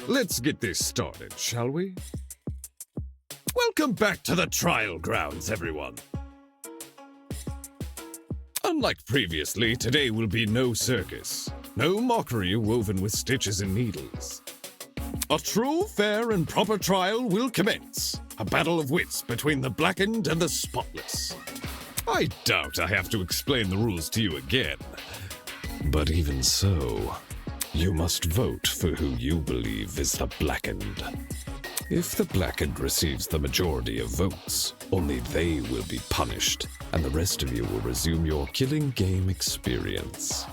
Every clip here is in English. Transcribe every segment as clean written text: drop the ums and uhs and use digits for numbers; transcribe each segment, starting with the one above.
Let's get this started, shall we? Welcome back to the trial grounds, everyone. Unlike previously, today will be no circus. No mockery woven with stitches and needles. A true, fair, and proper trial will commence. A battle of wits between the blackened and the spotless. I doubt I have to explain the rules to you again. But even so, you must vote for who you believe is the blackened. If the blackened receives the majority of votes, only they will be punished, and the rest of you will resume your killing game experience.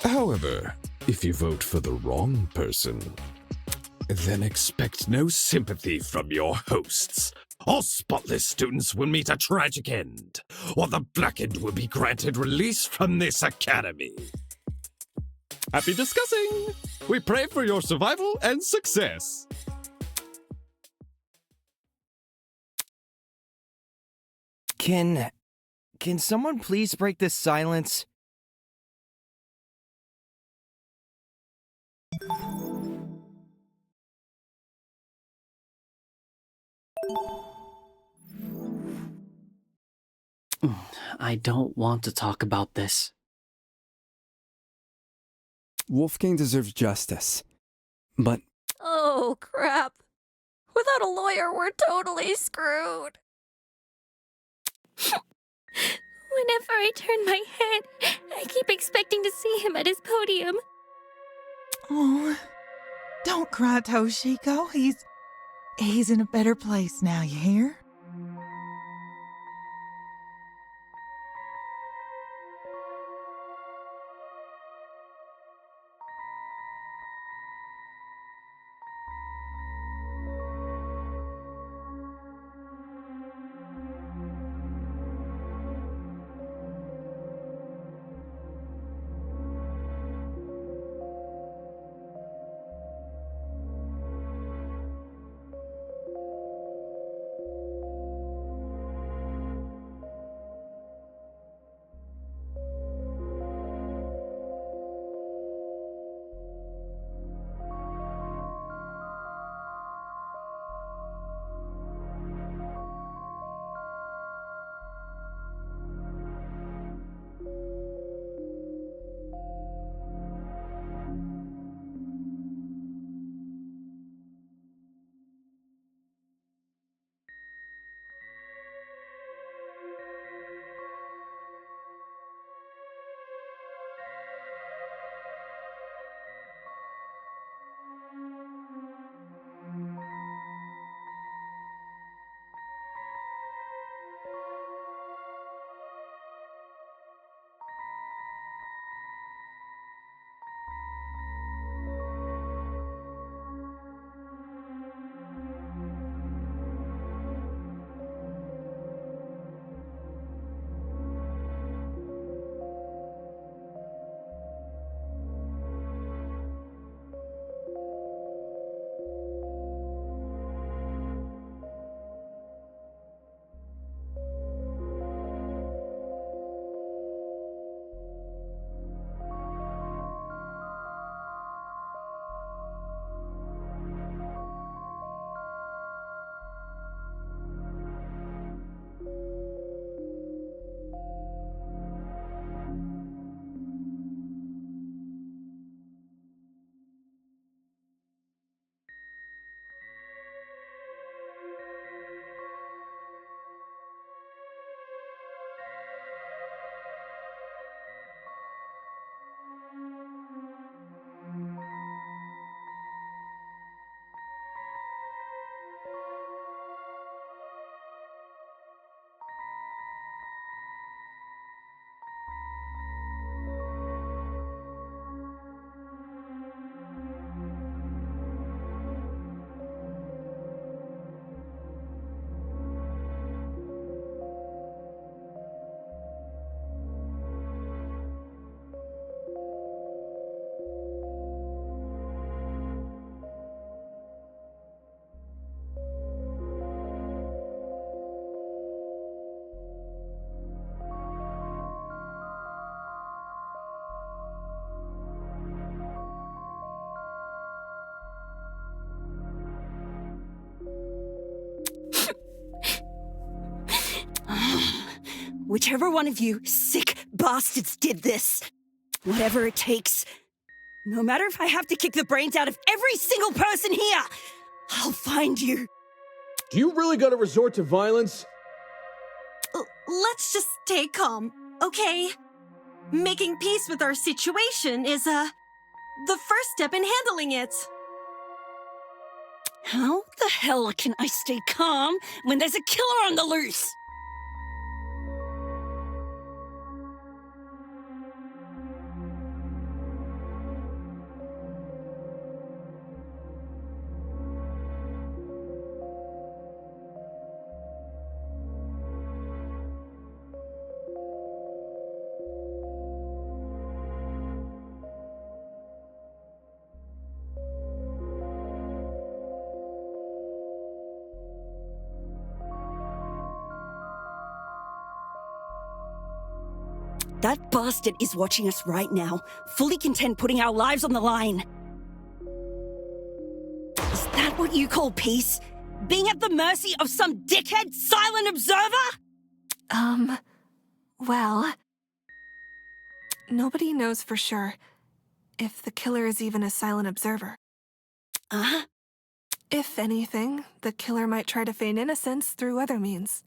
However, if you vote for the wrong person, then expect no sympathy from your hosts. All spotless students will meet a tragic end, or the blackened will be granted release from this academy. Happy discussing! We pray for your survival and success! Can someone please break this silence? I don't want to talk about this. Wolfgang deserves justice, but... Oh, crap. Without a lawyer, we're totally screwed. Whenever I turn my head, I keep expecting to see him at his podium. Oh, don't cry, Toshiko. He's in a better place now, you hear? Whichever one of you sick bastards did this, whatever it takes, no matter if I have to kick the brains out of every single person here, I'll find you. Do you really gotta resort to violence? Let's just stay calm, okay? Making peace with our situation is, the first step in handling it. How the hell can I stay calm when there's a killer on the loose? That bastard is watching us right now, fully content putting our lives on the line. Is that what you call peace? Being at the mercy of some dickhead silent observer? Well... Nobody knows for sure if the killer is even a silent observer. Uh-huh. If anything, the killer might try to feign innocence through other means.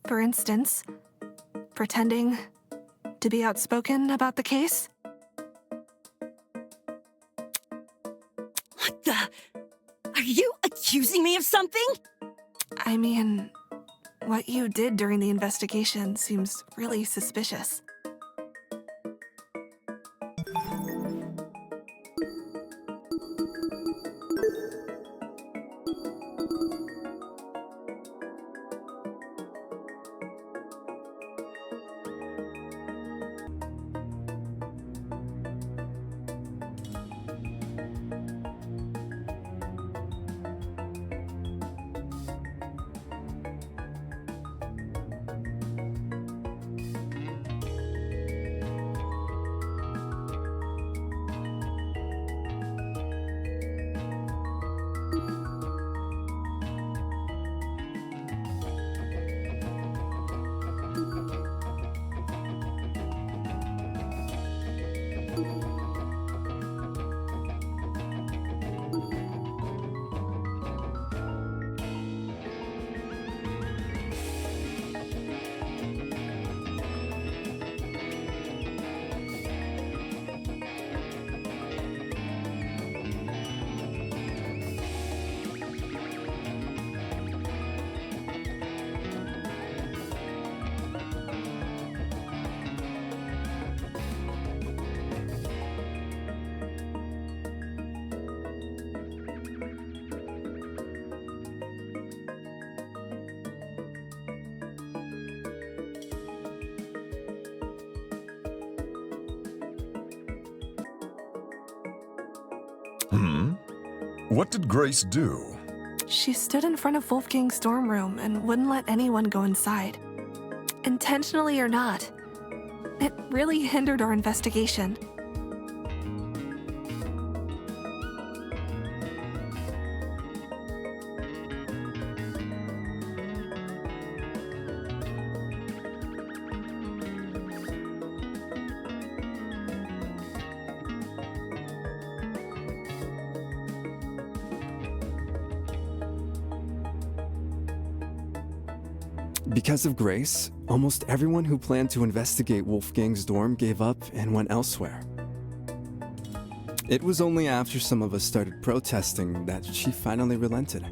For instance, pretending to be outspoken about the case? What the? Are you accusing me of something? I mean, what you did during the investigation seems really suspicious. What did Grace do? She stood in front of Wolfgang's dorm room and wouldn't let anyone go inside. Intentionally or not, it really hindered our investigation. Because of Grace, almost everyone who planned to investigate Wolfgang's dorm gave up and went elsewhere. It was only after some of us started protesting that she finally relented.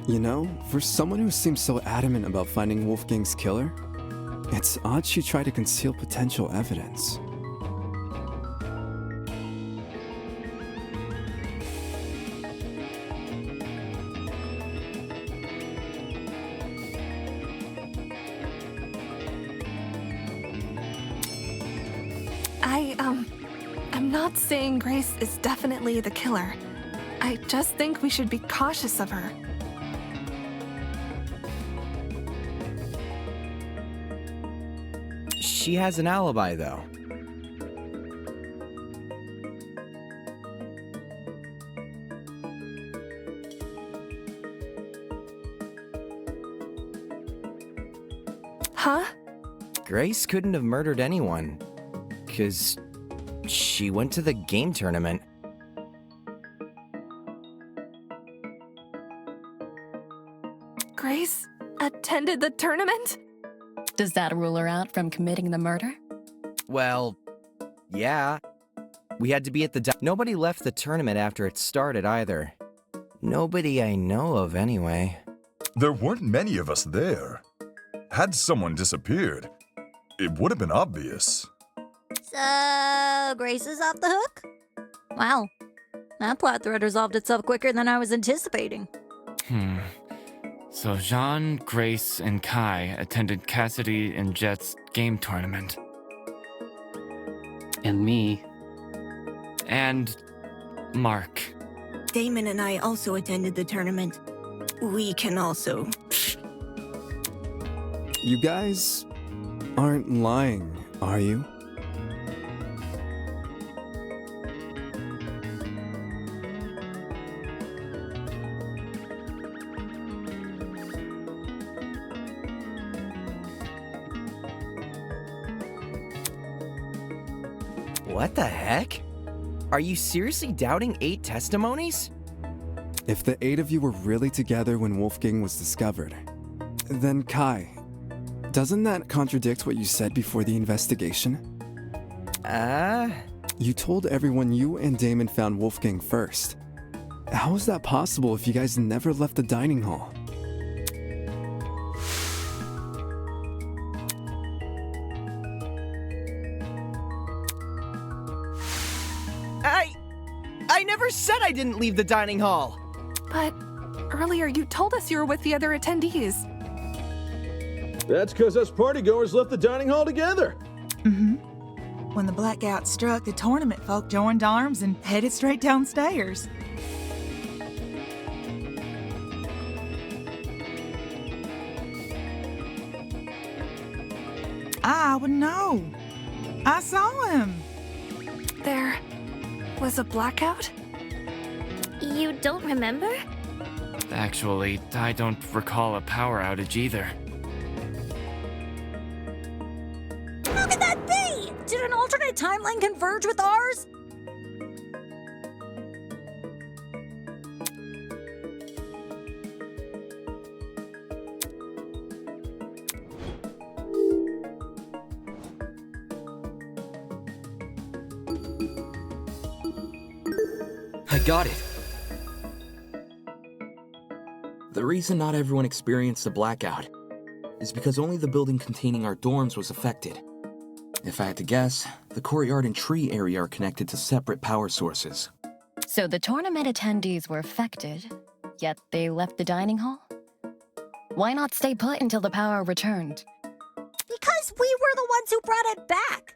You know, for someone who seems so adamant about finding Wolfgang's killer, it's odd she tried to conceal potential evidence. I'm not saying Grace is definitely the killer. I just think we should be cautious of her. She has an alibi, though. Huh? Grace couldn't have murdered anyone, 'cause she went to the game tournament. Grace attended the tournament? Does that rule her out from committing the murder? Well, yeah. We had to be at the Nobody left the tournament after it started either. Nobody I know of, anyway. There weren't many of us there. Had someone disappeared, it would have been obvious. So, Grace is off the hook? Wow. That plot thread resolved itself quicker than I was anticipating. So Jean, Grace, and Kai attended Cassidy and Jet's game tournament. And me. And Mark. Damon and I also attended the tournament. We can also... You guys aren't lying, are you? What the heck? Are you seriously doubting 8 testimonies? If the 8 of you were really together when Wolfgang was discovered, then Kai, doesn't that contradict what you said before the investigation? You told everyone you and Damon found Wolfgang first. How is that possible if you guys never left the dining hall? I never said I didn't leave the dining hall! But earlier you told us you were with the other attendees. That's because us partygoers left the dining hall together. Mm-hmm. When the blackout struck, the tournament folk joined arms and headed straight downstairs. I would know. I saw him. There was a blackout? You don't remember? Actually, I don't recall a power outage either. How could that be? Did an alternate timeline converge with ours? I got it. The reason not everyone experienced the blackout is because only the building containing our dorms was affected. If I had to guess, the courtyard and tree area are connected to separate power sources. So the tournament attendees were affected, yet they left the dining hall? Why not stay put until the power returned? Because we were the ones who brought it back.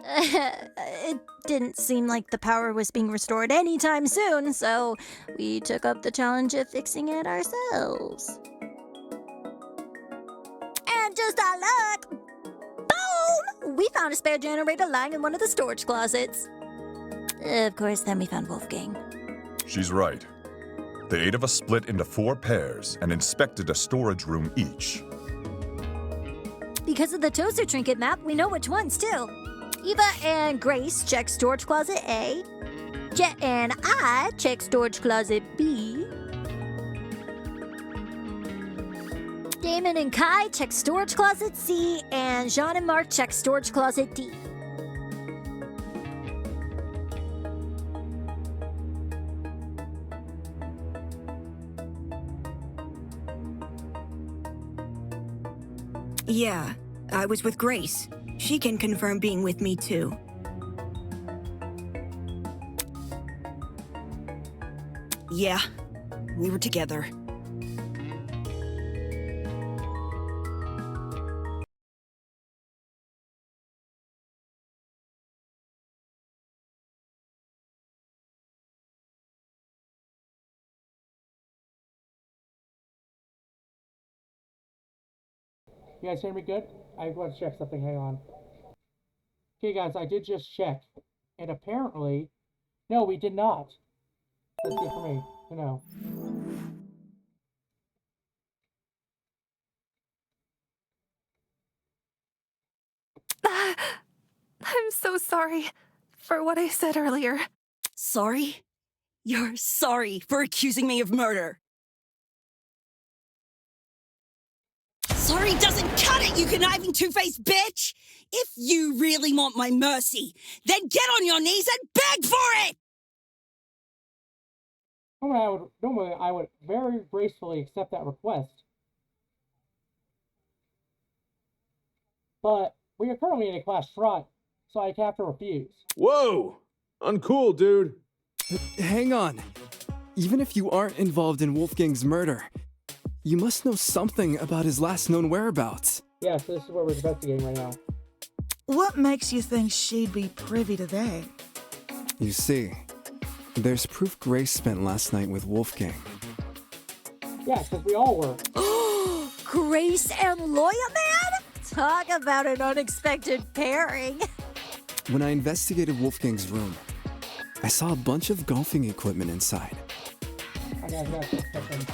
It didn't seem like the power was being restored anytime soon, so we took up the challenge of fixing it ourselves. And just our luck, boom! We found a spare generator lying in one of the storage closets. Of course, then we found Wolfgang. She's right. The 8 of us split into 4 pairs and inspected a storage room each. Because of the toaster trinket map, we know which ones too. Eva and Grace check storage closet A. Jet and I check storage closet B. Damon and Kai check storage closet C, and Jean and Mark check storage closet D. Yeah, I was with Grace. She can confirm being with me too. Yeah, we were together. You guys hear me good? I want to check something. Hang on. Okay, guys, I did just check. And apparently... No, we did not. That's good for me to know. I'm so sorry for what I said earlier. Sorry? You're sorry for accusing me of murder. Sorry doesn't cut it, you conniving two-faced bitch! If you really want my mercy, then get on your knees and beg for it! Normally I would very gracefully accept that request. But we are currently in a class trot, so I have to refuse. Whoa! Uncool, dude. Hang on. Even if you aren't involved in Wolfgang's murder, you must know something about his last known whereabouts. Yes, this is what we're investigating right now. What makes you think she'd be privy to that? You see, there's proof Grace spent last night with Wolfgang. Yeah, because we all were. Grace and Loya Man? Talk about an unexpected pairing. When I investigated Wolfgang's room, I saw a bunch of golfing equipment inside. I got something.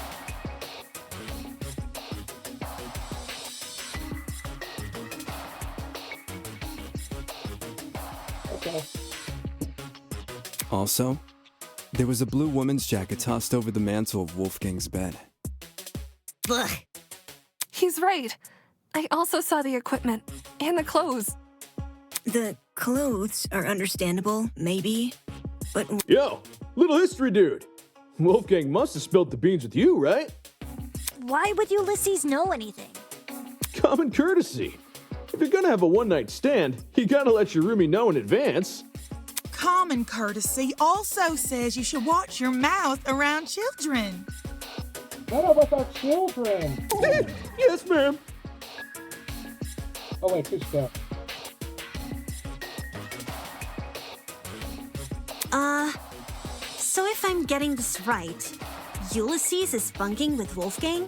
Okay. Also, there was a blue woman's jacket tossed over the mantle of Wolfgang's bed. Ugh. He's right. I also saw the equipment and the clothes. The clothes are understandable, maybe, but... Yo, little history dude. Wolfgang must have spilled the beans with you, right? Why would Ulysses know anything? Common courtesy. If you're gonna have a one-night stand, you gotta let your roomie know in advance. Common courtesy also says you should watch your mouth around children. No, with our children. Yes, ma'am. Oh, wait, please go. So if I'm getting this right, Ulysses is bunking with Wolfgang?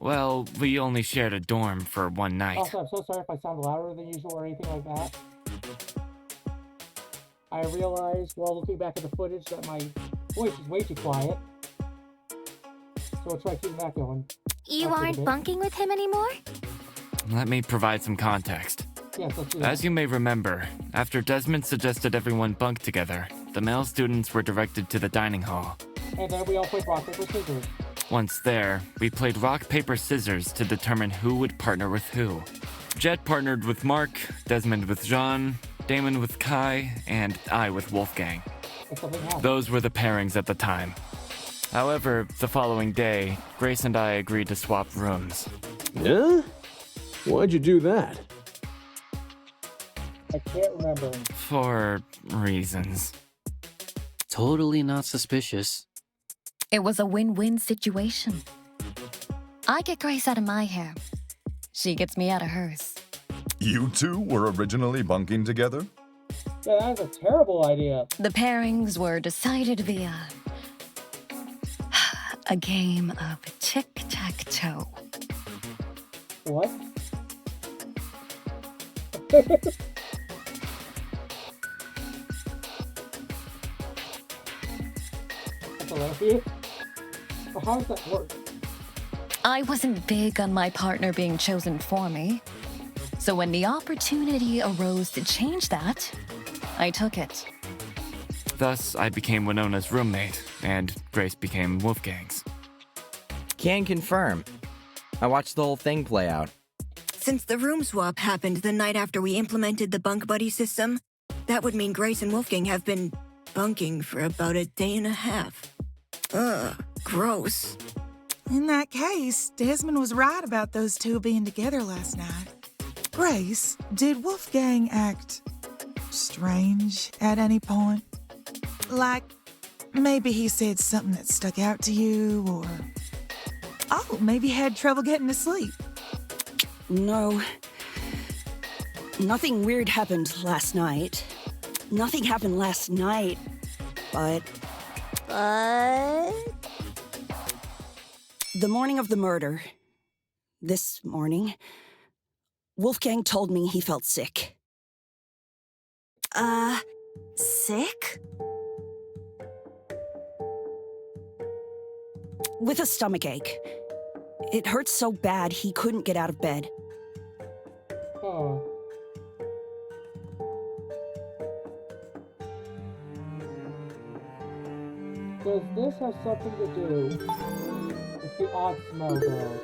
Well, we only shared a dorm for one night. Also, I'm so sorry if I sound louder than usual or anything like that. I realized while looking back at the footage that my voice is way too quiet. So we'll try keeping that going. You aren't bunking with him anymore? Let me provide some context. Yes, let's do that. As you may remember, after Desmond suggested everyone bunk together, the male students were directed to the dining hall. And then we all played rock, paper, scissors. Once there, we played rock, paper, scissors to determine who would partner with who. Jet partnered with Mark, Desmond with Jean, Damon with Kai, and I with Wolfgang. Those were the pairings at the time. However, the following day, Grace and I agreed to swap rooms. Yeah? Why'd you do that? I can't remember. For reasons. Totally not suspicious. It was a win-win situation. I get Grace out of my hair. She gets me out of hers. You two were originally bunking together? Yeah, that was a terrible idea. The pairings were decided via a game of tic-tac-toe. What? See? But how does that work? I wasn't big on my partner being chosen for me. So when the opportunity arose to change that, I took it. Thus, I became Winona's roommate, and Grace became Wolfgang's. Can confirm. I watched the whole thing play out. Since the room swap happened the night after we implemented the bunk buddy system, that would mean Grace and Wolfgang have been bunking for about a day and a half. Ugh, gross. In that case, Desmond was right about those two being together last night. Grace, did Wolfgang act strange at any point? Like, maybe he said something that stuck out to you, or... Oh, maybe had trouble getting to sleep. No. Nothing weird happened last night. Nothing happened last night, but... The morning of the murder, this morning, Wolfgang told me he felt sick. Sick? With a stomachache. It hurt so bad he couldn't get out of bed. Oh. Does this have something to do with the odd smell, though?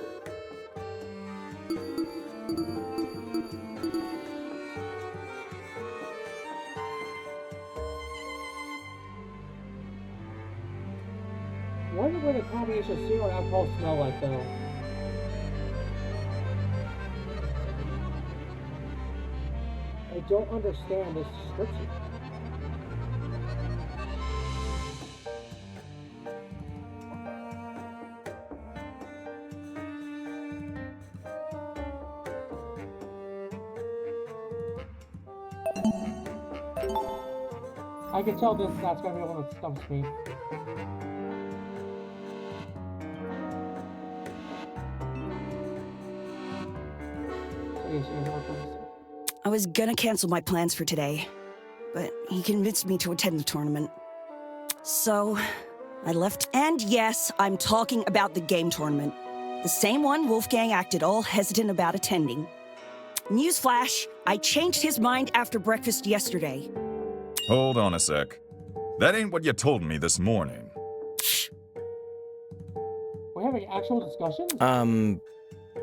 Wonder what a combination of cereal and alcohol smell like, though. I don't understand this description. I can tell that's gonna be the one that stumps me. I was gonna cancel my plans for today, but he convinced me to attend the tournament. So, I left. And yes, I'm talking about the game tournament. The same one Wolfgang acted all hesitant about attending. Newsflash, I changed his mind after breakfast yesterday. Hold on a sec. That ain't what you told me this morning. We're having actual discussions?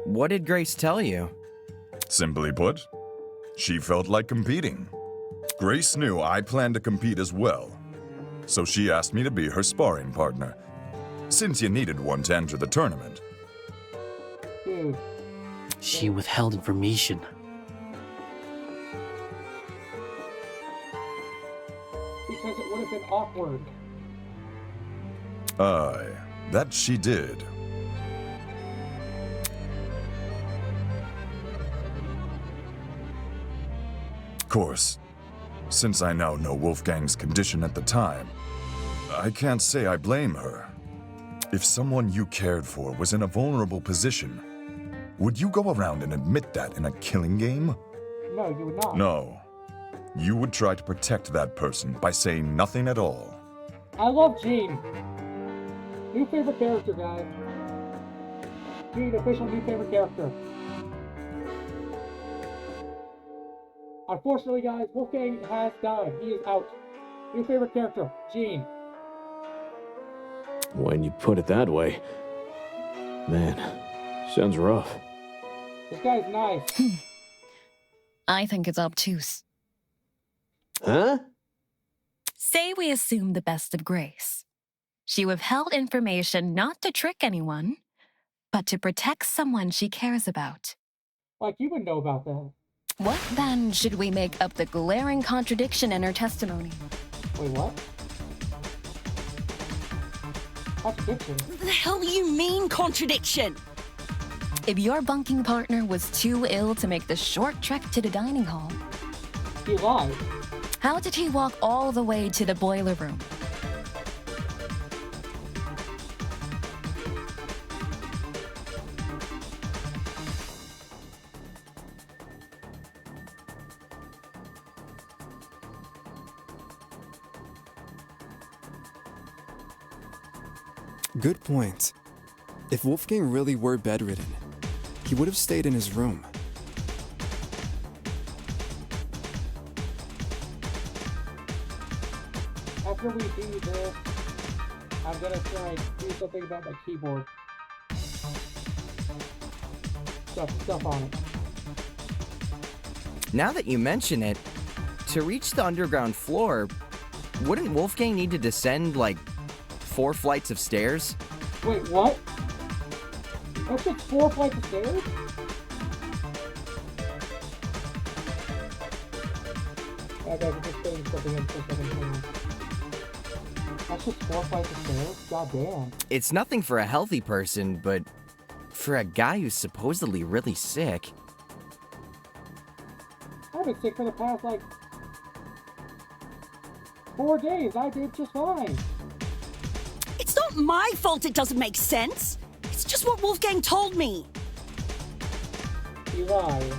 What did Grace tell you? Simply put, she felt like competing. Grace knew I planned to compete as well, so she asked me to be her sparring partner, since you needed one to enter the tournament. Dude. She withheld information. Because it would have been awkward. Aye, that she did. Of course, since I now know Wolfgang's condition at the time, I can't say I blame her. If someone you cared for was in a vulnerable position, would you go around and admit that in a killing game? No, you would not. No. You would try to protect that person by saying nothing at all. I love Jean. New favorite character, guys. Jean, official new favorite character. Unfortunately, guys, Wolfgang has died. He is out. New favorite character, Jean. When you put it that way, man, sounds rough. This guy's nice. I think it's obtuse. Huh? Say we assume the best of Grace. She withheld information not to trick anyone, but to protect someone she cares about. Like you would know about that. What then should we make up the glaring contradiction in her testimony? Wait, what? Contradiction? What the hell do you mean, contradiction? If your bunking partner was too ill to make the short trek to the dining hall, he lied. How did he walk all the way to the boiler room? Good point. If Wolfgang really were bedridden, he would have stayed in his room. After we do this, I'm gonna try and do something about my keyboard. Stuff on it. Now that you mention it, to reach the underground floor, wouldn't Wolfgang need to descend, like, 4 flights of stairs? Wait, what? That took 4 flights of stairs? I gotta just put something in for a second. Hang on. That's just 4 flights of stairs? God damn. It's nothing for a healthy person, but for a guy who's supposedly really sick. I've been sick for the past, like, 4 days. I did just fine. It's not my fault it doesn't make sense. It's just what Wolfgang told me. You lie.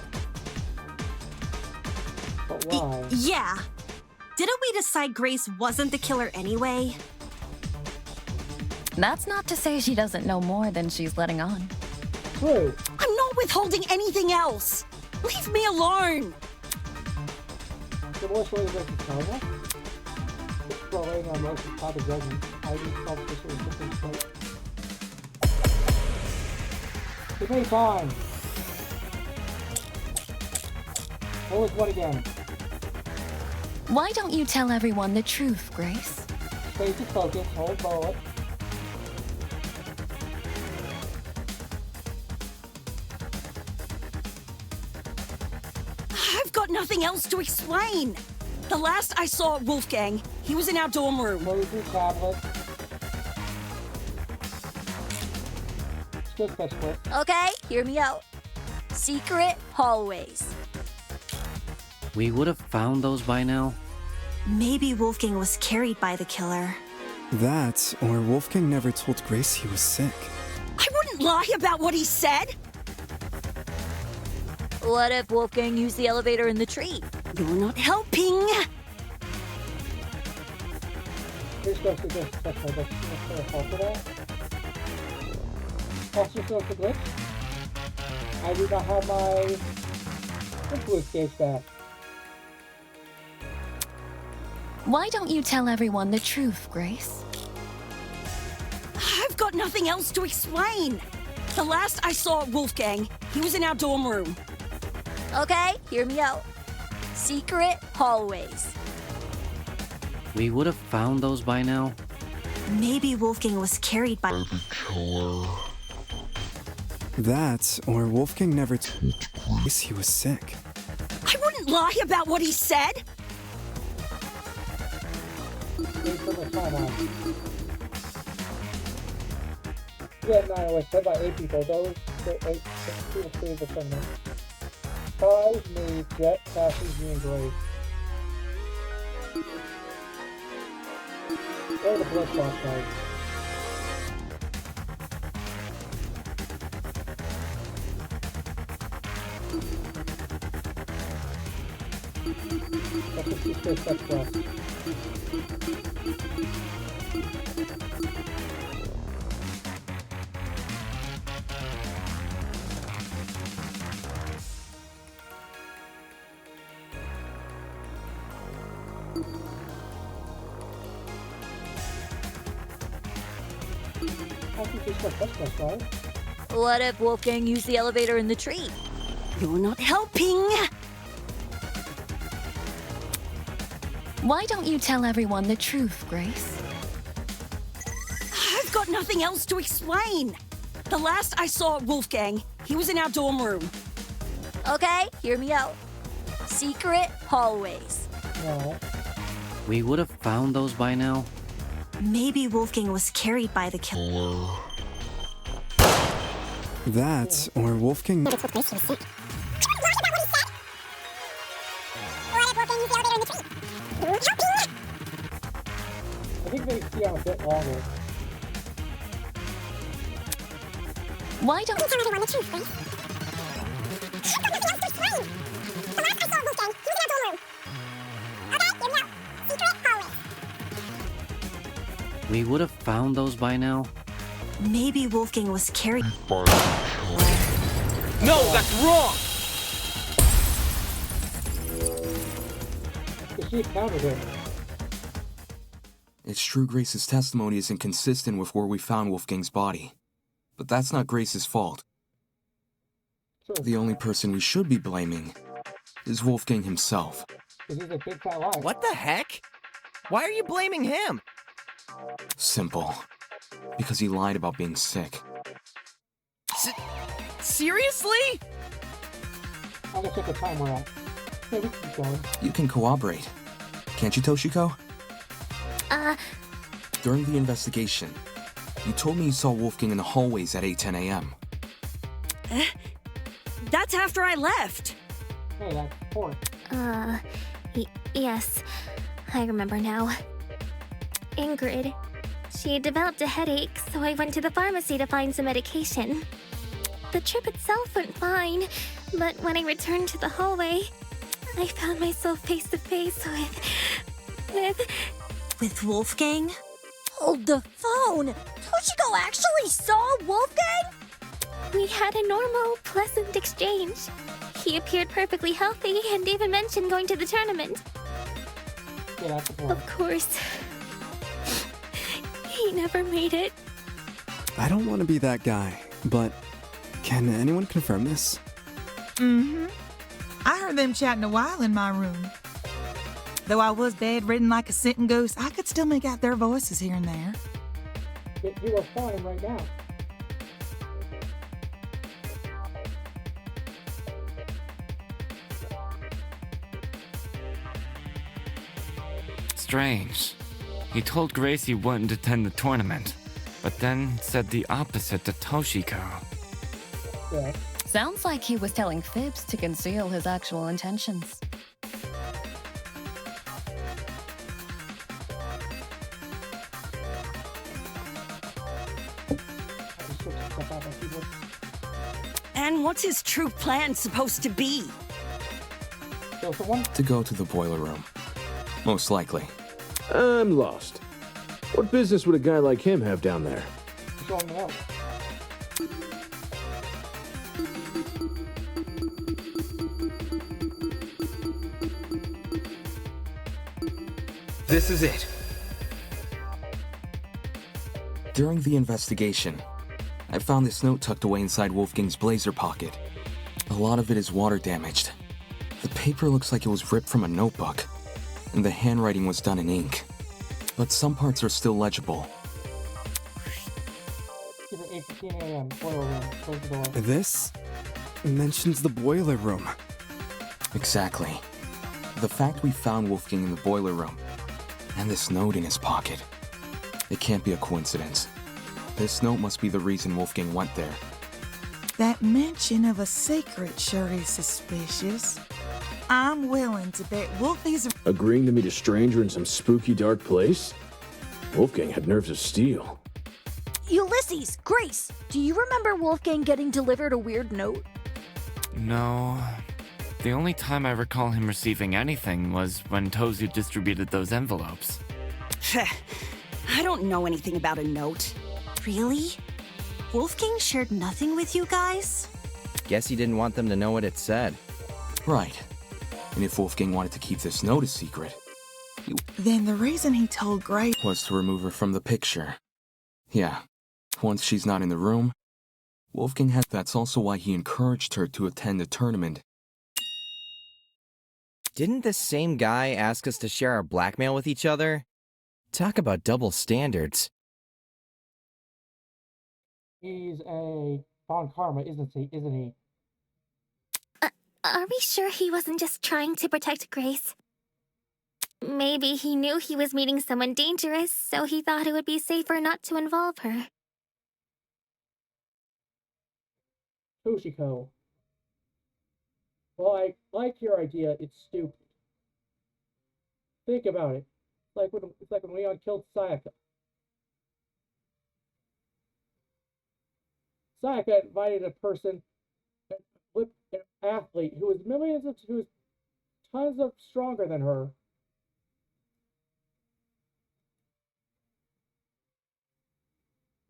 But why? Yeah. Didn't we decide Grace wasn't the killer anyway? That's not to say she doesn't know more than she's letting on. True. I'm not withholding anything else. Leave me alone. The worst way to make it terrible? It's throwing our most topic judgment. I need self-officially something straight. Debate time! What was what again? Why don't you tell everyone the truth, Grace? Basic focus, hold bullet. I've got nothing else to explain. The last I saw Wolfgang, he was in our dorm room. Move your tablet. Just touch it. Okay, hear me out. Secret hallways. We would have found those by now. Maybe Wolfgang was carried by the killer. That, or Wolfgang never told Grace he was sick. I wouldn't lie about what he said. What if Wolfgang used the elevator in the tree? You're not helping. Here's supposed to just touch my best for that. Also, so it's a glitch. I do not have my influence gauge back. Why don't you tell everyone the truth, Grace? I've got nothing else to explain. The last I saw Wolfgang, he was in our dorm room. Okay, hear me out. Secret hallways. We would have found those by now. Maybe Wolfgang was carried by... That, or Wolfgang never told Grace he was sick. I wouldn't lie about what he said. Yeah, no, was said by 8 people. Those 8 people stayed the tournament. 5, me, Jet, Cassie, me, and Grace. Or the blood box guys. That's what she said, that's plus. Right? What if Wolfgang used the elevator in the tree? You're not helping. Why don't you tell everyone the truth, Grace? I've got nothing else to explain. The last I saw Wolfgang, he was in our dorm room. Okay, hear me out. Secret hallways. No. We would have found those by now. Maybe Wolfgang was carried by the killer. That, or Wolfgang... I think they stay on a bit longer. Why don't... tell everyone the truth, Grace? I've got nothing else to explain. The last I saw Wolfgang, he was in our dorm room. Okay, here we go. Secret hallway. We would have found those by now. Maybe Wolfgang was carried. No, that's wrong! She counted him. It's true Grace's testimony is inconsistent with where we found Wolfgang's body. But that's not Grace's fault. The only person we should be blaming is Wolfgang himself. What the heck? Why are you blaming him? Simple. Because he lied about being sick. Seriously? I'm gonna check the time we're at. Yeah, we can keep going. You can cooperate. Can't you, Toshiko? During the investigation, you told me you saw Wolfgang in the hallways at 8:10 a.m. That's after I left. Hey, that's four. Yes. I remember now. Ingrid. She developed a headache, so I went to the pharmacy to find some medication. The trip itself went fine, but when I returned to the hallway, I found myself face to face with Wolfgang? Hold the phone! Toshiko actually saw Wolfgang? We had a normal, pleasant exchange. He appeared perfectly healthy and even mentioned going to the tournament. Yeah, that's the Of course. He never made it. I don't want to be that guy, but can anyone confirm this? Mm-hmm. I heard them chatting a while in my room. Though I was bedridden like a sitting ghost, I could still make out their voices here and there. You are fine right now. Strange. He told Grace he wouldn't attend the tournament, but then said the opposite to Toshiko. Yeah. Sounds like he was telling fibs to conceal his actual intentions. And what's his true plan supposed to be? To go to the boiler room. Most likely. I'm lost. What business would a guy like him have down there? This is it. During the investigation, I found this note tucked away inside Wolfgang's blazer pocket. A lot of it is water damaged. The paper looks like it was ripped from a notebook, and the handwriting was done in ink. But some parts are still legible. It's 8:15 a.m. Boiler room. Close the door. This mentions the boiler room. Exactly. The fact we found Wolfgang in the boiler room, and this note in his pocket. It can't be a coincidence. This note must be the reason Wolfgang went there. That mention of a secret sure is suspicious. I'm willing to bet Wolfie's Agreeing to meet a stranger in some spooky, dark place? Wolfgang had nerves of steel. Ulysses, Grace, do you remember Wolfgang getting delivered a weird note? No. The only time I recall him receiving anything was when Tozu distributed those envelopes. I don't know anything about a note. Really? Wolfgang shared nothing with you guys? Guess he didn't want them to know what it said. Right. And if Wolfgang wanted to keep this note a secret, Then the reason he told Grace was to remove her from the picture. Yeah. Once she's not in the room, Wolfgang has. That's also why he encouraged her to attend the tournament. Didn't this same guy ask us to share our blackmail with each other? Talk about double standards. He's a Von Karma, isn't he? Are we sure he wasn't just trying to protect Grace? Maybe he knew he was meeting someone dangerous, so he thought it would be safer not to involve her. Toshiko. Well, I like your idea. It's stupid. Think about it. It's like when Leon killed Sayaka. Sayaka invited a person, an athlete who was tons of stronger than her.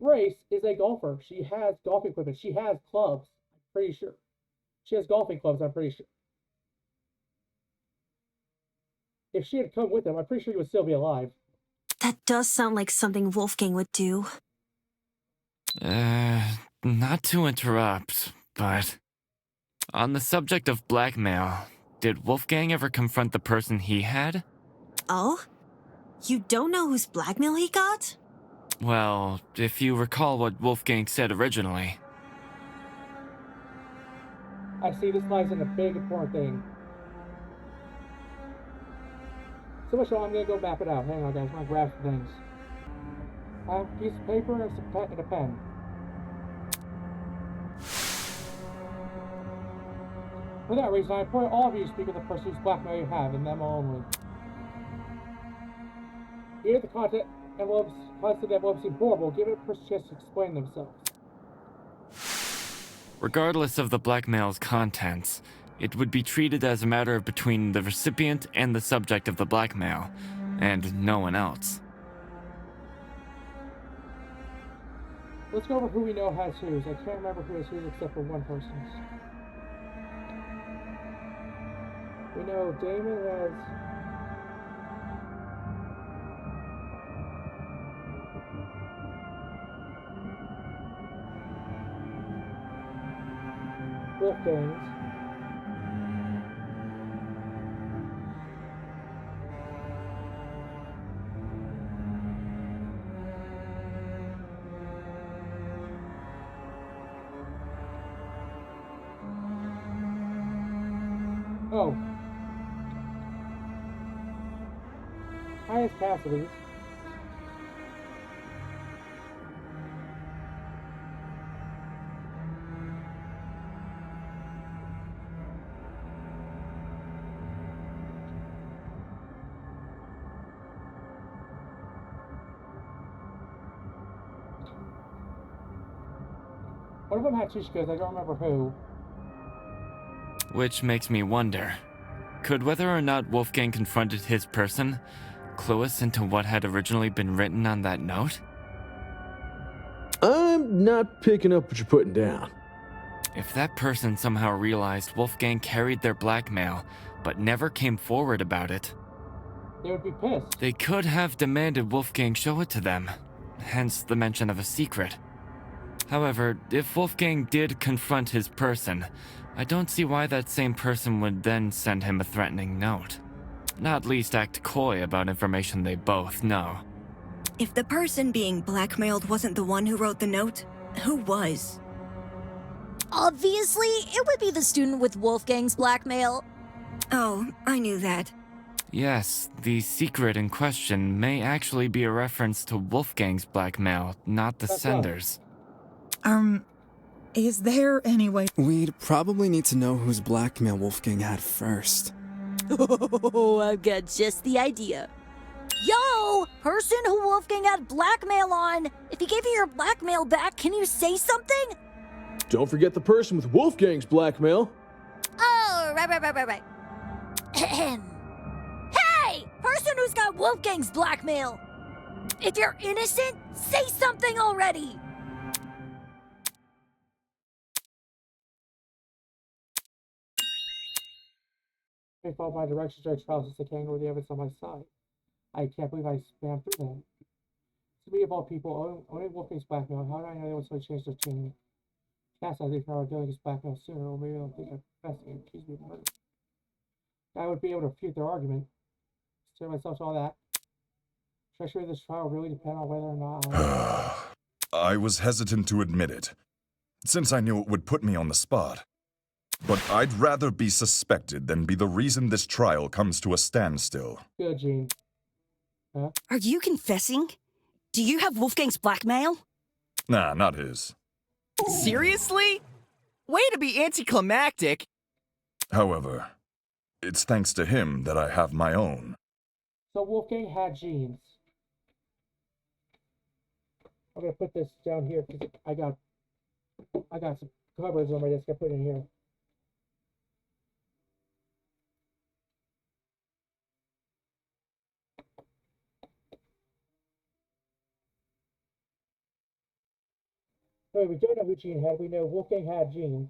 Grace is a golfer. She has golf equipment. She has clubs. I'm pretty sure. She has golfing clubs, I'm pretty sure. If she had come with him, I'm pretty sure he would still be alive. That does sound like something Wolfgang would do. Not to interrupt, but on the subject of blackmail, did Wolfgang ever confront the person he had? Oh? You don't know whose blackmail he got? Well, if you recall what Wolfgang said originally. I see this lies in a big important thing. So much so I'm gonna go map it out. Hang on guys, I'm gonna grab some things. I have a piece of paper and a pen. For that reason, I implore all of you to speak of the person whose blackmail you have, and them only. Even if the content envelopes seem horrible, give it a person a chance to explain themselves. Regardless of the blackmail's contents, it would be treated as a matter between the recipient and the subject of the blackmail, and no one else. Let's go over who we know has whose. I can't remember who has whose except for one person's. We know Damon has... Wolfgang's. Oh. Highest Cassidy's. One of them had Chishka's, I don't remember who. Which makes me wonder, could whether or not Wolfgang confronted his person clue us into what had originally been written on that note? I'm not picking up what you're putting down. If that person somehow realized Wolfgang carried their blackmail, but never came forward about it, they would be pissed. They could have demanded Wolfgang show it to them, hence the mention of a secret. However, if Wolfgang did confront his person, I don't see why that same person would then send him a threatening note. Not least act coy about information they both know. If the person being blackmailed wasn't the one who wrote the note, who was? Obviously, it would be the student with Wolfgang's blackmail. Oh, I knew that. Yes, the secret in question may actually be a reference to Wolfgang's blackmail, not the sender's. Is there any way... We'd probably need to know whose blackmail Wolfgang had first. Oh, I've got just the idea. Yo! Person who Wolfgang had blackmail on! If he gave you your blackmail back, can you say something? Don't forget the person with Wolfgang's blackmail. Oh, right. Hey! Person who's got Wolfgang's blackmail! If you're innocent, say something already! I follow my directions to trials as I can with the evidence on my side. I can't believe I spammed through that. To me, of all people, only Wolfgang's blackmail. How do I know they want to change their tune? Cass, I think our dealing is blackmail sooner, or maybe they'll think I'm confessing and accuse me of murder. I would be able to refute their argument. Consider myself to all that. Treasure of this trial really depend on whether or not I was hesitant to admit it, since I knew it would put me on the spot. But I'd rather be suspected than be the reason this trial comes to a standstill. Good, Gene. Huh? Are you confessing? Do you have Wolfgang's blackmail? Nah, not his. Seriously? Way to be anticlimactic. However, it's thanks to him that I have my own. So Wolfgang had genes. I'm gonna put this down here because I got some covers on my desk I put in here. Wait, we don't know who Gene had. We know Wolfgang had genes.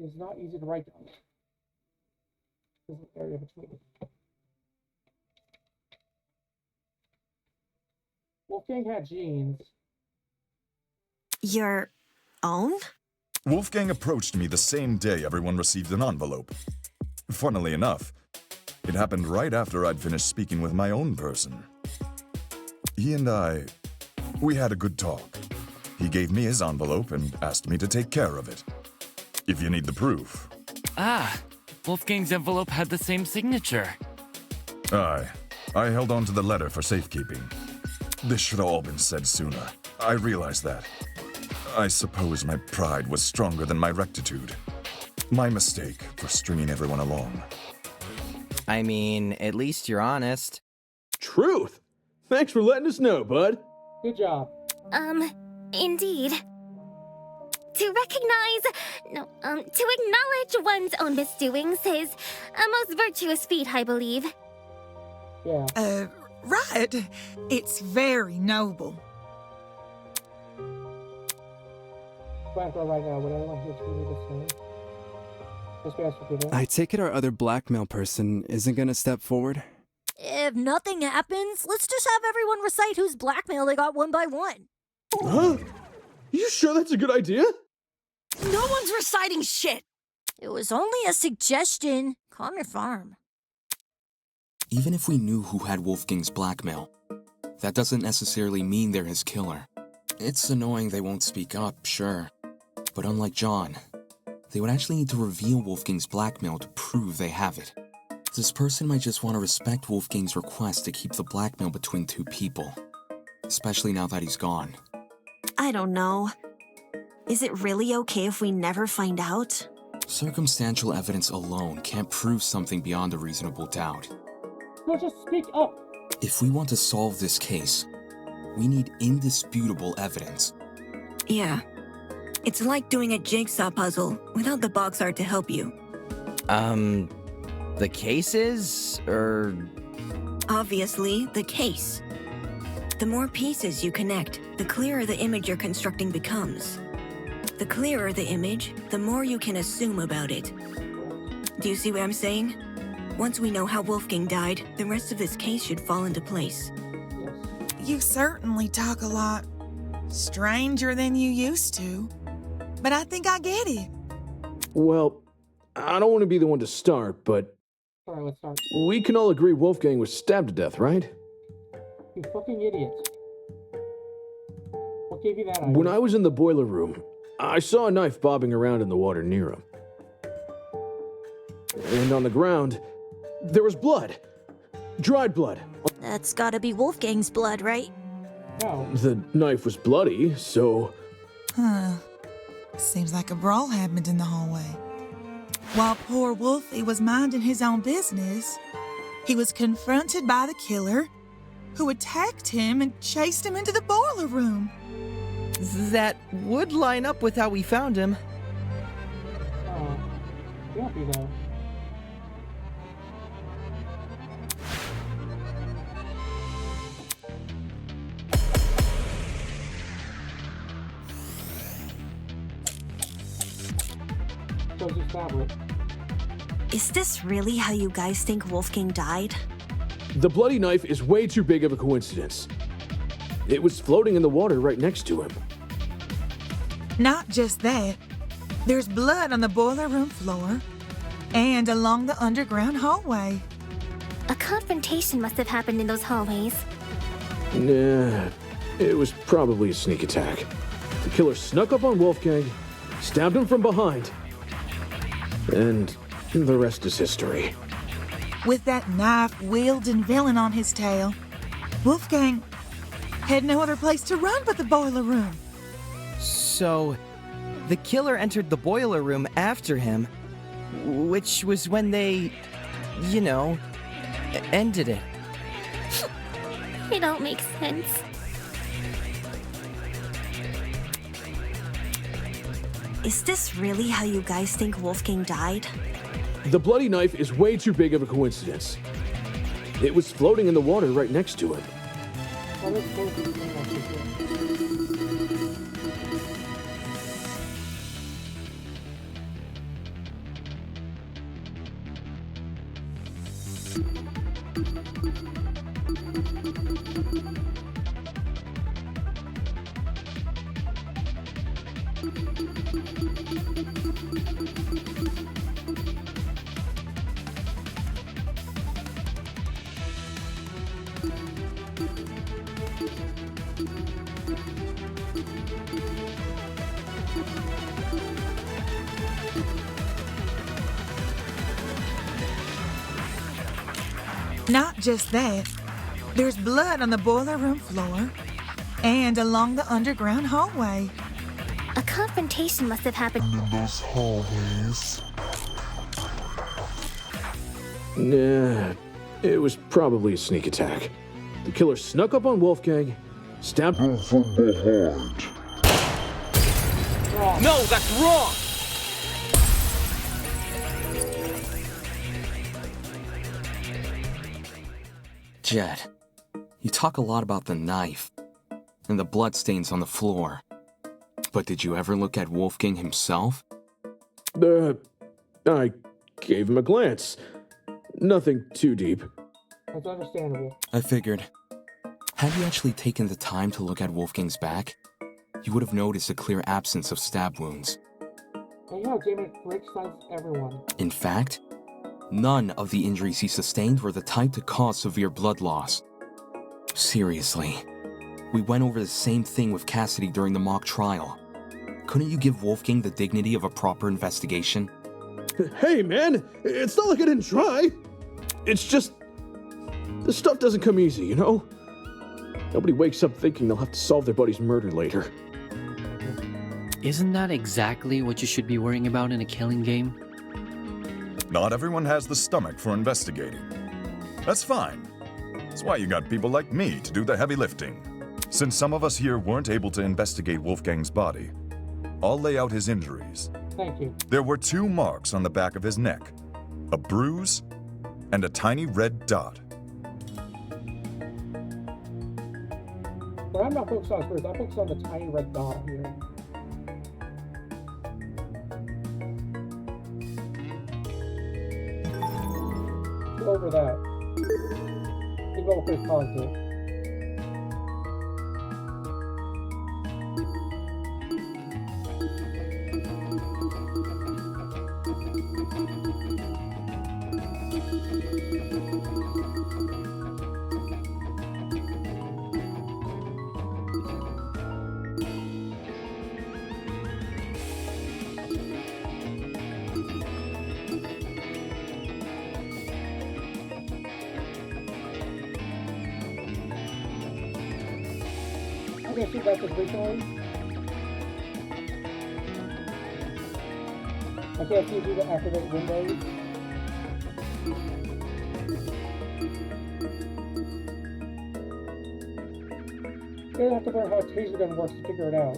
It's not easy to write down. There's an area between it. Wolfgang had genes. Your own? Wolfgang approached me the same day everyone received an envelope. Funnily enough, it happened right after I'd finished speaking with my own person. He and we had a good talk. He gave me his envelope and asked me to take care of it. If you need the proof. Ah, Wolfgang's envelope had the same signature. Aye, I held on to the letter for safekeeping. This should have all been said sooner. I realize that. I suppose my pride was stronger than my rectitude. My mistake for stringing everyone along. I mean, at least you're honest. Truth! Thanks for letting us know, bud. Good job. Indeed. To acknowledge one's own misdoings is a most virtuous feat, I believe. Yeah. Right. It's very noble. Right now, would anyone here treat me the same? Just be asked for that. I take it our other blackmail person isn't gonna step forward? If nothing happens, let's just have everyone recite whose blackmail they got one by one. Huh? You sure that's a good idea? No one's reciting shit! It was only a suggestion. Calm your farm. Even if we knew who had Wolfgang's blackmail, that doesn't necessarily mean they're his killer. It's annoying they won't speak up, sure. But unlike John, they would actually need to reveal Wolfgang's blackmail to prove they have it. This person might just want to respect Wolfgang's request to keep the blackmail between two people. Especially now that he's gone. I don't know. Is it really okay if we never find out? Circumstantial evidence alone can't prove something beyond a reasonable doubt. No, just speak up. If we want to solve this case, we need indisputable evidence. Yeah. It's like doing a jigsaw puzzle without the box art to help you. The cases? Obviously, the case. The more pieces you connect, the clearer the image you're constructing becomes. The clearer the image, the more you can assume about it. Do you see what I'm saying? Once we know how Wolfgang died, the rest of this case should fall into place. You certainly talk a lot stranger than you used to. But I think I get it. Well, I don't want to be the one to start, but Alright, let's start. we can all agree Wolfgang was stabbed to death, right? You fucking idiot. What gave you that idea? When I was in the boiler room, I saw a knife bobbing around in the water near him. And on the ground, there was blood. Dried blood. That's gotta be Wolfgang's blood, right? No. The knife was bloody, so... Huh. Seems like a brawl happened in the hallway. While poor Wolfie was minding his own business, he was confronted by the killer, who attacked him and chased him into the boiler room. That would line up with how we found him. Can't be though. Is this really how you guys think Wolfgang died? The bloody knife is way too big of a coincidence. It was floating in the water right next to him. Not just that, there's blood on the boiler room floor and along the underground hallway. A confrontation must have happened in those hallways. Nah, it was probably a sneak attack. The killer snuck up on Wolfgang, stabbed him from behind, and the rest is history. With that knife-wielding villain on his tail, Wolfgang had no other place to run but the boiler room. So, the killer entered the boiler room after him, which was when they... you know, ended it. It all makes sense. Is this really how you guys think Wolfgang died? The bloody knife is way too big of a coincidence. It was floating in the water right next to him. Not just that, there's blood on the boiler room floor and along the underground hallway. A confrontation must have happened in those hallways. Nah, it was probably a sneak attack. The killer snuck up on Wolfgang, stabbed him from behind. No, that's wrong! Jed, you talk a lot about the knife and the bloodstains on the floor. But did you ever look at Wolfgang himself? I gave him a glance. Nothing too deep. That's understandable. I figured. Had you actually taken the time to look at Wolfgang's back, you would have noticed a clear absence of stab wounds. And yeah, Damon criticizes everyone. In fact, none of the injuries he sustained were the type to cause severe blood loss. Seriously, we went over the same thing with Cassidy during the mock trial. Couldn't you give Wolfgang the dignity of a proper investigation? Hey, man! It's not like I didn't try! It's just... this stuff doesn't come easy, you know? Nobody wakes up thinking they'll have to solve their buddy's murder later. Isn't that exactly what you should be worrying about in a killing game? Not everyone has the stomach for investigating. That's fine. That's why you got people like me to do the heavy lifting. Since some of us here weren't able to investigate Wolfgang's body, I'll lay out his injuries. Thank you. There were 2 marks on the back of his neck, a bruise and a tiny red dot. But I'm not focused on his bruise, I'm focused on the tiny red dot here. Go over that. Think about what could have caused it. I'm gonna shoot back this recently. I can't see if you can activate windows. You're gonna have to learn how a taser gun works to figure it out.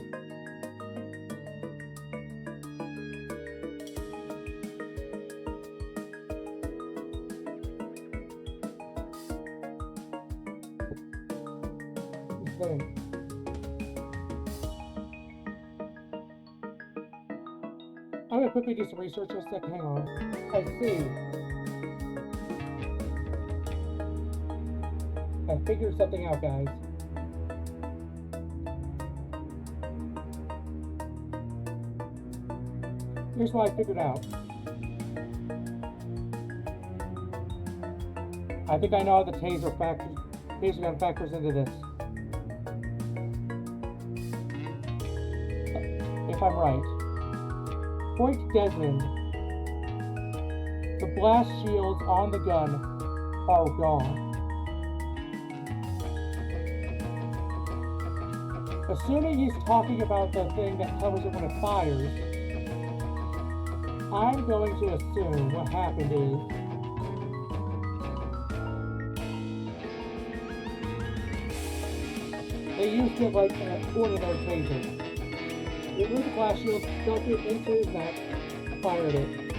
Explain. I'm gonna quickly do some research in a sec. Hang on. I see. I figured something out, guys. Here's what I figured out. I think I know how the taser gun factors into this. If I'm right. Point Desmond, the blast shields on the gun are gone. Assuming he's talking about the thing that covers it when it fires, I'm going to assume what happened is They used it like on an occasion. They removed the glass shield, stuck it into his neck, fired it.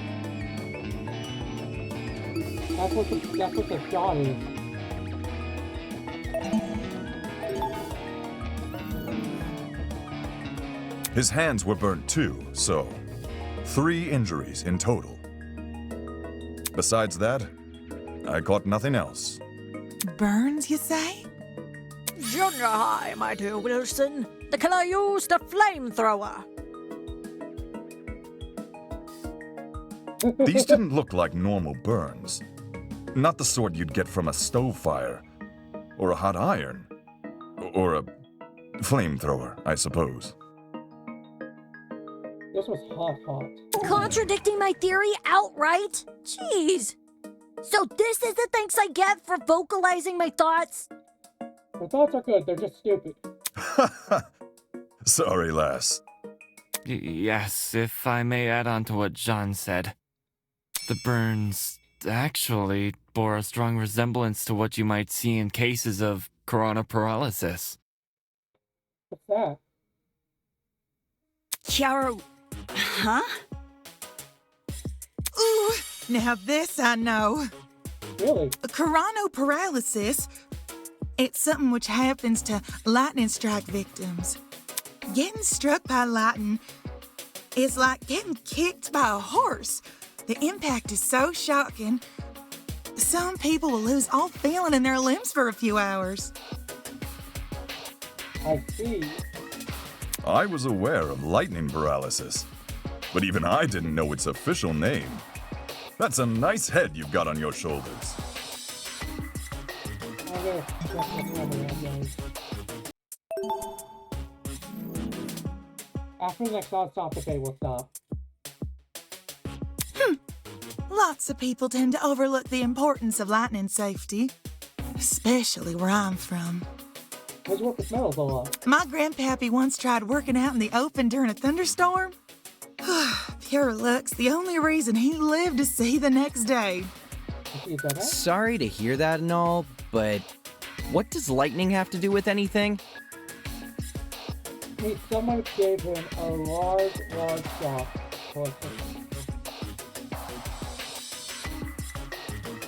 That's what the shot is. His hands were burnt too, so 3 injuries in total. Besides that, I caught nothing else. Burns, you say? Junior high, my dear Wilson. The killer used a flamethrower. These didn't look like normal burns. Not the sort you'd get from a stove fire, or a hot iron, or a flamethrower, I suppose. This was hot. Contradicting my theory outright? Jeez. So this is the thanks I get for vocalizing my thoughts? My thoughts are good, they're just stupid. Sorry, lass. Yes, if I may add on to what John said. The burns actually bore a strong resemblance to what you might see in cases of corona paralysis. What's that? Chiaro... Huh? Ooh, now this I know. Really? Coronoparalysis. It's something which happens to lightning strike victims. Getting struck by lightning is like getting kicked by a horse. The impact is so shocking, some people will lose all feeling in their limbs for a few hours. I see. I was aware of lightning paralysis, but even I didn't know its official name. That's a nice head you've got on your shoulders. After the next non-stop debate, we'll stop. Lots of people tend to overlook the importance of lightning safety, especially where I'm from. Because you work with metals a lot. My grandpappy once tried working out in the open during a thunderstorm. Pure luck's the only reason he lived to see the next day. Sorry to hear that and all, but what does lightning have to do with anything? Someone gave him a large shock.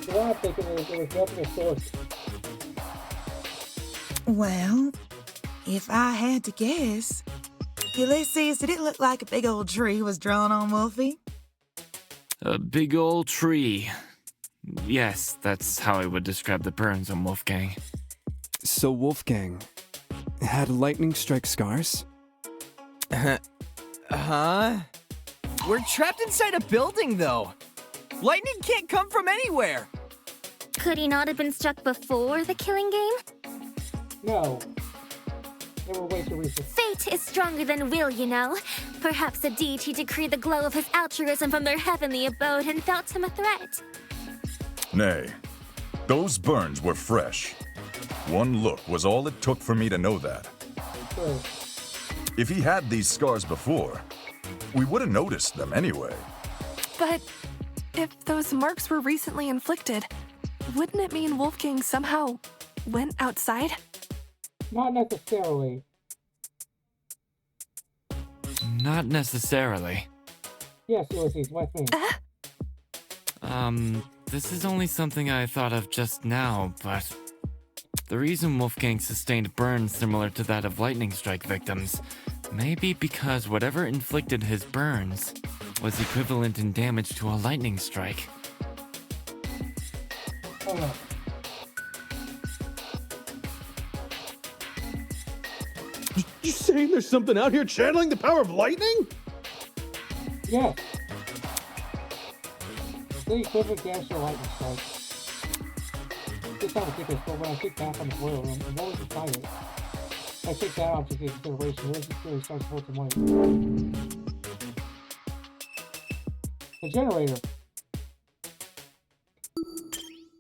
The one I'm thinking is it was nothing a source. Well, if I had to guess, Ulysses, did it look like a big old tree was drawn on Wolfie? A big old tree. Yes, that's how I would describe the burns on Wolfgang. So Wolfgang had lightning strike scars? Huh? We're trapped inside a building, though. Lightning can't come from anywhere. Could he not have been struck before the killing game? No. They were way too recent. Fate is stronger than will, you know. Perhaps the deity decreed the glow of his altruism from their heavenly abode and felt him a threat. Nay, those burns were fresh. One look was all it took for me to know that. Sure. If he had these scars before, we would have noticed them anyway. But if those marks were recently inflicted, wouldn't it mean Wolfgang somehow went outside? Not necessarily. Not necessarily. Yes, Ulysses, what me? This is only something I thought of just now, but the reason Wolfgang sustained burns similar to that of lightning strike victims may be because whatever inflicted his burns was equivalent in damage to a lightning strike. Oh, no. You saying there's something out here channeling the power of lightning? Yes. The equivalent damage to a lightning strike. This sounds ridiculous, but when I think back on the boiler room, and what was inside it? I take that object into consideration. Where's this really starts to hold some weight? The generator.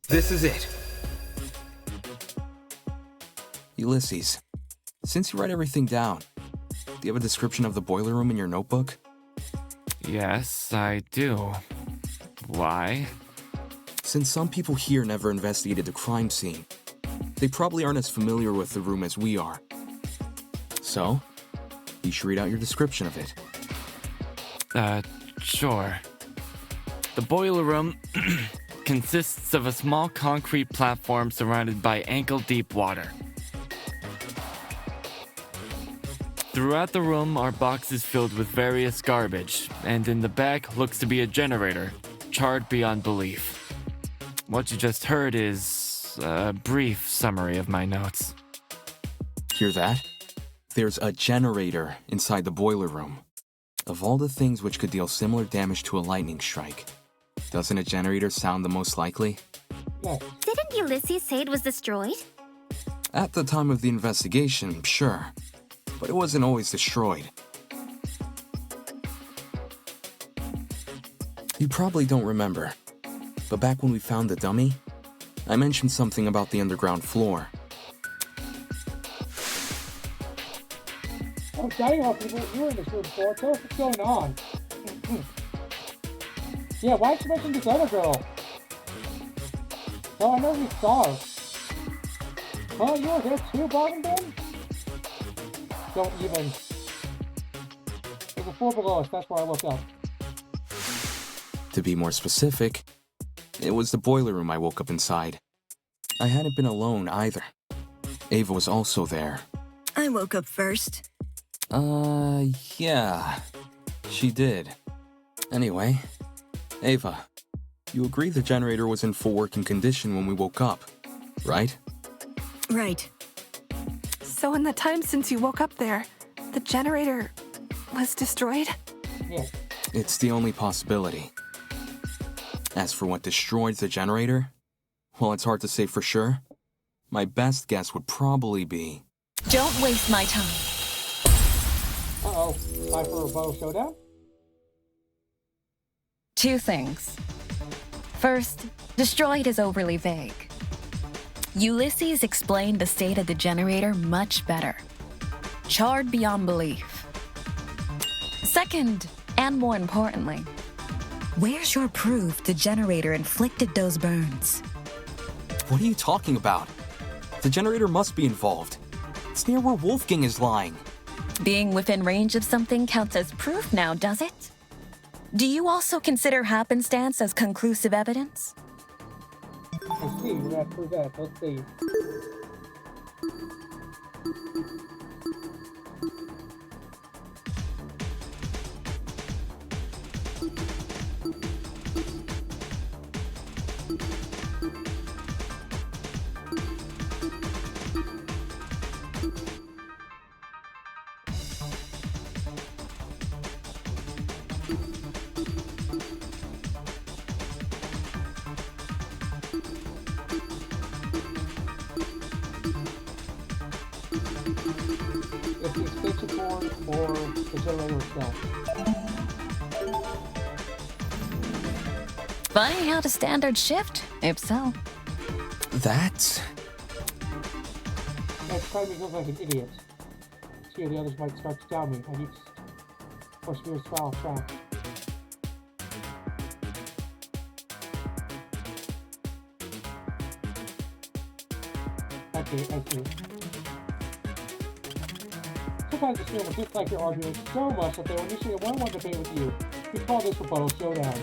This is it. Ulysses, since you write everything down, do you have a description of the boiler room in your notebook? Yes, I do. Why? Since some people here never investigated the crime scene, they probably aren't as familiar with the room as we are. So, you should read out your description of it. Sure. The boiler room consists of a small concrete platform surrounded by ankle-deep water. Throughout the room are boxes filled with various garbage, and in the back looks to be a generator, charred beyond belief. What you just heard is a brief summary of my notes. Hear that? There's a generator inside the boiler room. Of all the things which could deal similar damage to a lightning strike, doesn't a generator sound the most likely? Didn't Ulysses say it was destroyed? At the time of the investigation, sure. But it wasn't always destroyed. You probably don't remember, but back when we found the dummy, I mentioned something about the underground floor. Oh, tell you what, people, you were in this room before. Tell us what's going on. Yeah, why did you mention this other girl? Oh, I know you saw her. Oh, you were there too, Bottom Ben? Don't even. There's a floor below us, that's where I looked up. To be more specific, it was the boiler room I woke up inside. I hadn't been alone either. Ava was also there. I woke up first. Yeah. She did. Anyway, Ava, you agree the generator was in full working condition when we woke up, right? Right. So in the time since you woke up there, the generator was destroyed? Yeah. It's the only possibility. As for what destroyed the generator, well, it's hard to say for sure. My best guess would probably be... Don't waste my time. Uh-oh. Time for a bow showdown? Two things. First, destroyed is overly vague. Ulysses explained the state of the generator much better. Charred beyond belief. Second, and more importantly, where's your proof the generator inflicted those burns? What are you talking about? The generator must be involved. It's near where Wolfgang is lying. Being within range of something counts as proof now, does it? Do you also consider happenstance as conclusive evidence? Let's see, we're gonna prove that. Let's see. It's the extension cord or the generator itself. Funny how the standard shift, if so. That's... It's trying to make me look like an idiot. Few of the others might start to doubt me. I need to push me as far off track. Okay, I see. Sometimes the students dislike your arguments so much that they will initiate a one-on-one debate with you. We call this rebuttal showdown.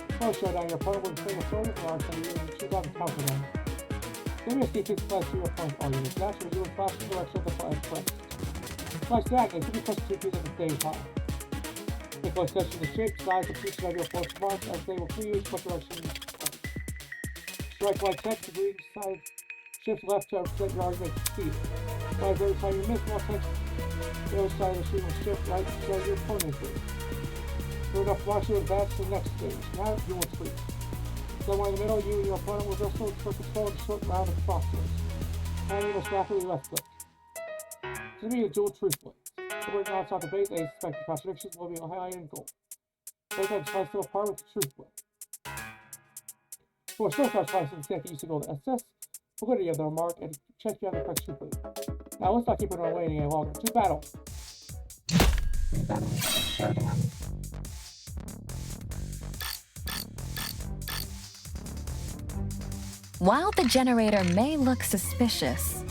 Rebuttal showdown, your opponent will bring a story of remarks and you choose how to counter them. Then we see if this applies to your opponent's arguments. Naturally, you will flash the direction of the flag first. Like that, they should be pressed two pieces at the same time. Make close attention to the shape, size, and features of your opponent's remarks as they will free you each what direction you point. Strike right text, degree side, shift left to represent your argument's speed. Rise every time you miss more text. The other side of the screen will shift right to show your opponent's move. Good enough to watch you advance to the next stage. Now you will sleep. Somewhere in the middle, you and your opponent will wrestle for control of the short round of the crossroads. And you must rapidly left click. To me, a dual truth blade. The word non-stop debate, they suspect the contradictions will be highlighted in gold. Both sides try still apart with the truth blade. For still starts fighting the use the gold SS, validity of the remark, and check you have the correct truth blade. Now let's not keep it on waiting any longer. To battle! While the generator may look suspicious,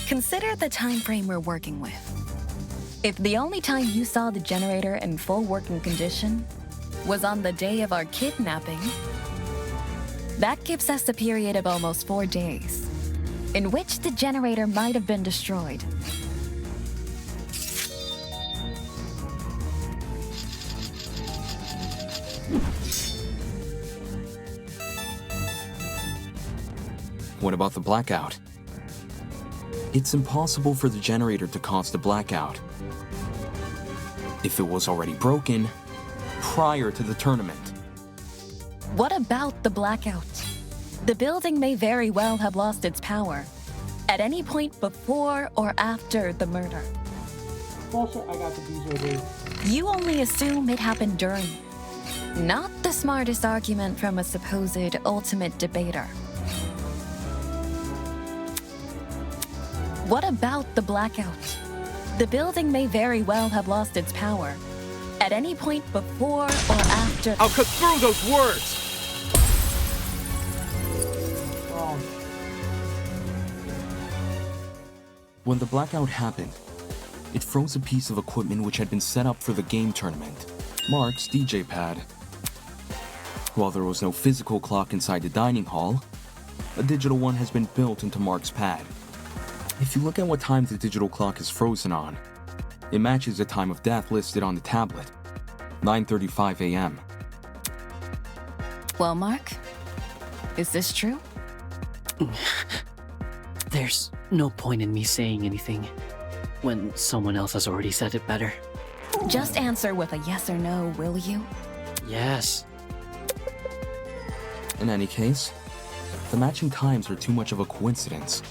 Consider the time frame we're working with. If the only time you saw the generator in full working condition was on the day of our kidnapping, that gives us a period of almost 4 days in which the generator might have been destroyed. What about the blackout? It's impossible for the generator to cause the blackout if it was already broken prior to the tournament. What about the blackout? The building may very well have lost its power at any point before or after the murder. Bullshit, I got the BJD. You only assume it happened during. Not the smartest argument from a supposed ultimate debater. What about the blackout? The building may very well have lost its power at any point before or after. I'll cut through those words! When the blackout happened, it froze a piece of equipment which had been set up for the game tournament, Mark's DJ pad. While there was no physical clock inside the dining hall, a digital one has been built into Mark's pad. If you look at what time the digital clock is frozen on, it matches the time of death listed on the tablet, 9:35 a.m. Well, Mark, is this true? There's no point in me saying anything when someone else has already said it better. Just answer with a yes or no, will you? Yes. In any case, the matching times are too much of a coincidence.